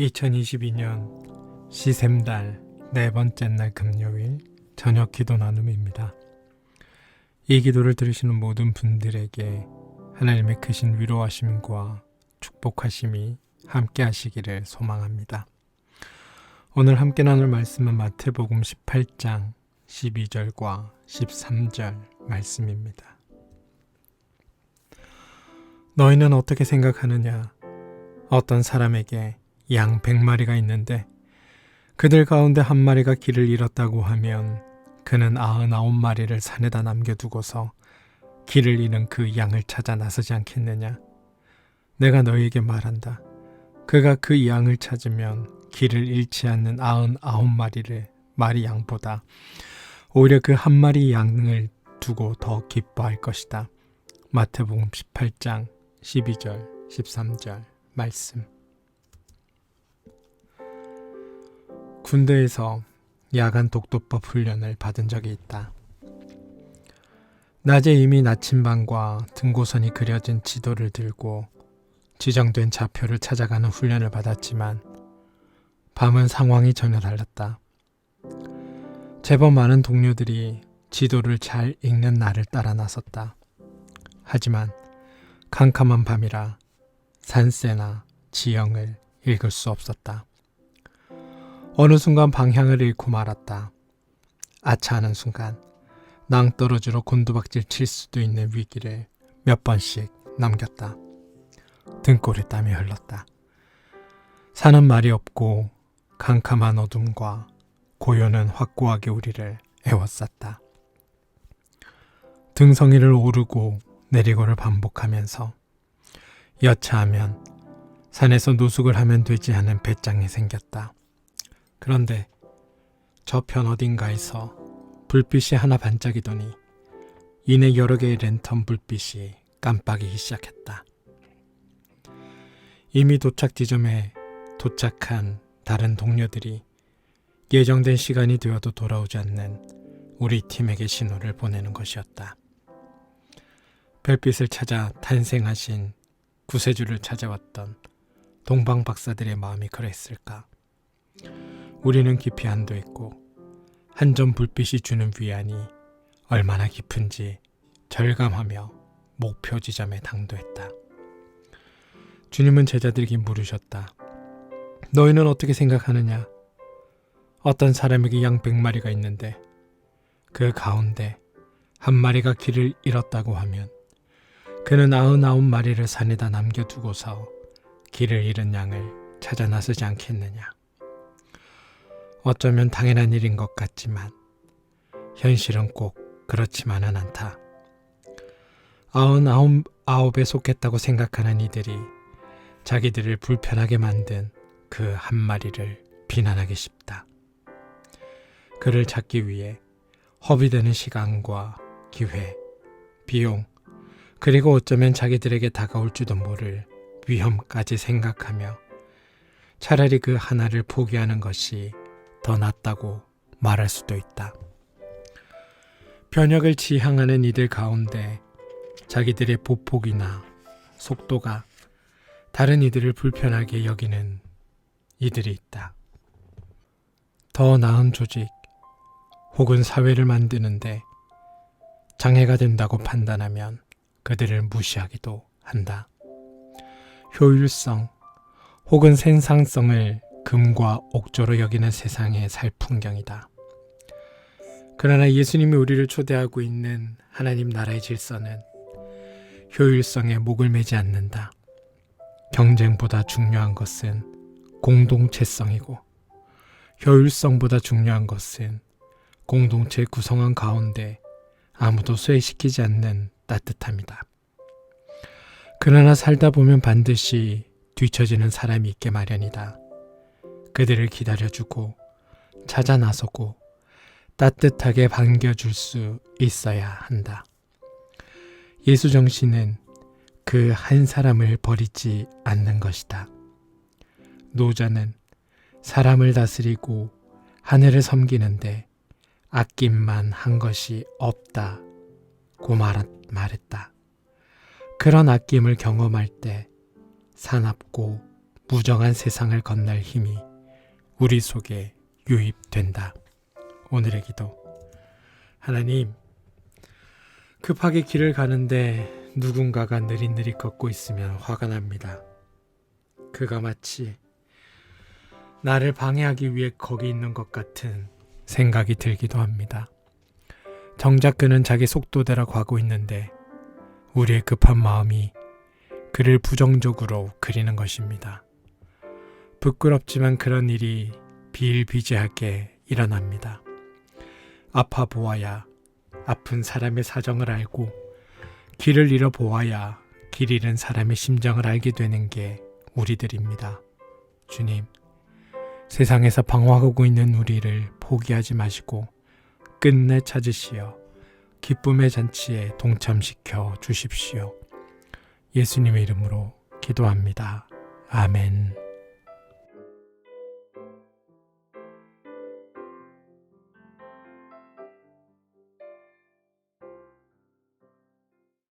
2022년 시샘달 네 번째 날 금요일 저녁 기도 나눔입니다. 이 기도를 들으시는 모든 분들에게 하나님의 크신 위로하심과 축복하심이 함께 하시기를 소망합니다. 오늘 함께 나눌 말씀은 마태복음 18장 12절과 13절 말씀입니다. 너희는 어떻게 생각하느냐? 어떤 사람에게 양 100마리가 있는데 그들 가운데 한 마리가 길을 잃었다고 하면 그는 99마리를 산에다 남겨두고서 길을 잃은 그 양을 찾아 나서지 않겠느냐? 내가 너희에게 말한다. 그가 그 양을 찾으면 길을 잃지 않는 99마리를 마리 양보다 오히려 그 한 마리 양을 두고 더 기뻐할 것이다. 마태복음 18장 12절 13절 말씀. 군대에서 야간 독도법 훈련을 받은 적이 있다. 낮에 이미 나침반과 등고선이 그려진 지도를 들고 지정된 좌표를 찾아가는 훈련을 받았지만 밤은 상황이 전혀 달랐다. 제법 많은 동료들이 지도를 잘 읽는 나를 따라 나섰다. 하지만 캄캄한 밤이라 산세나 지형을 읽을 수 없었다. 어느 순간 방향을 잃고 말았다. 아차하는 순간 낭떠러지로 곤두박질 칠 수도 있는 위기를 몇 번씩 넘겼다. 등골에 땀이 흘렀다. 사는 말이 없고 캄캄한 어둠과 고요는 확고하게 우리를 애워쌌다. 등성이를 오르고 내리고를 반복하면서 여차하면 산에서 노숙을 하면 되지 않은 배짱이 생겼다. 그런데 저편 어딘가에서 불빛이 하나 반짝이더니 이내 여러 개의 랜턴 불빛이 깜빡이기 시작했다. 이미 도착 지점에 도착한 다른 동료들이 예정된 시간이 되어도 돌아오지 않는 우리 팀에게 신호를 보내는 것이었다. 별빛을 찾아 탄생하신 구세주를 찾아왔던 동방 박사들의 마음이 그랬을까? 우리는 깊이 안도했고 한 점 불빛이 주는 위안이 얼마나 깊은지 절감하며 목표 지점에 당도했다. 주님은 제자들에게 물으셨다. 너희는 어떻게 생각하느냐? 어떤 사람에게 양 100마리가 있는데 그 가운데 한 마리가 길을 잃었다고 하면 그는 99마리를 산에다 남겨두고서 길을 잃은 양을 찾아 나서지 않겠느냐? 어쩌면 당연한 일인 것 같지만 현실은 꼭 그렇지만은 않다. 99에 속했다고 생각하는 이들이 자기들을 불편하게 만든 그 한 마리를 비난하기 쉽다. 그를 찾기 위해 허비되는 시간과 기회, 비용, 그리고 어쩌면 자기들에게 다가올지도 모를 위험까지 생각하며 차라리 그 하나를 포기하는 것이 더 낫다고 말할 수도 있다. 변혁을 지향하는 이들 가운데 자기들의 보폭이나 속도가 다른 이들을 불편하게 여기는 이들이 있다. 더 나은 조직 혹은 사회를 만드는데 장애가 된다고 판단하면 그들을 무시하기도 한다. 효율성 혹은 생산성을 금과 옥조로 여기는 세상에 살 풍경이다. 그러나 예수님이 우리를 초대하고 있는 하나님 나라의 질서는 효율성에 목을 매지 않는다. 경쟁보다 중요한 것은 공동체성이고 효율성보다 중요한 것은 공동체 구성원 가운데 아무도 쇠시키지 않는 따뜻함이다. 그러나 살다 보면 반드시 뒤처지는 사람이 있게 마련이다. 그들을 기다려주고 찾아 나서고 따뜻하게 반겨줄 수 있어야 한다. 예수 정신은 그 한 사람을 버리지 않는 것이다. 노자는 사람을 다스리고 하늘을 섬기는데 아낌만 한 것이 없다고 말했다. 그런 아낌을 경험할 때 사납고 무정한 세상을 건널 힘이 우리 속에 유입된다. 오늘의 기도. 하나님, 급하게 길을 가는데 누군가가 느릿느릿 걷고 있으면 화가 납니다. 그가 마치 나를 방해하기 위해 거기 있는 것 같은 생각이 들기도 합니다. 정작 그는 자기 속도대로 가고 있는데 우리의 급한 마음이 그를 부정적으로 그리는 것입니다. 부끄럽지만 그런 일이 비일비재하게 일어납니다. 아파 보아야 아픈 사람의 사정을 알고 길을 잃어 보아야 길 잃은 사람의 심정을 알게 되는 게 우리들입니다. 주님, 세상에서 방황하고 있는 우리를 포기하지 마시고 끝내 찾으시어 기쁨의 잔치에 동참시켜 주십시오. 예수님의 이름으로 기도합니다. 아멘.